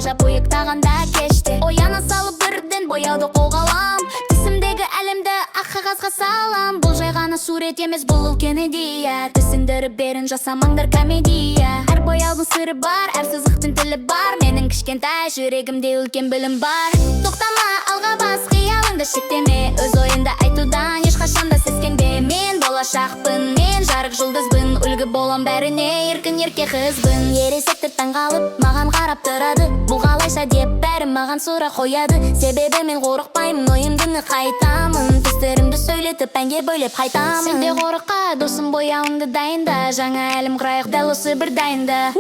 жашап уюктаганда кечти. Ояна салып бирден бояуду колго алам. Тисимдеги әлемди ак кагазга салам. Бул жай гана сурет эмес, бул үлкен идея. Түсүндүрүп берин, жасамаңдар комедия. Ар бояудун сыры бар, ар сызыктын тили бар. Менин кичкентай жүрөгүмдө үлкен билим бар. Токтама, алга бас, кыялыңды шектеме. Өз оюңду айтуудан эч качанда сескенбе. Мен болашакпын, мен жарык жулдузбун. Үлгү болом бәріне, эркин эрке кызбын. Ересектер таң калып, маган карап турады. Бул калайша деп бәрі маган суроо коёду. Себеби мен коркпаймын, оюмдуну кайтамын. Түстеримди сөйлөтүп, әнге бөлөп кайтамын. Сен де корка, досум, бояуңду дайында. Жаңа әлем курайык, дал осы бир дайында.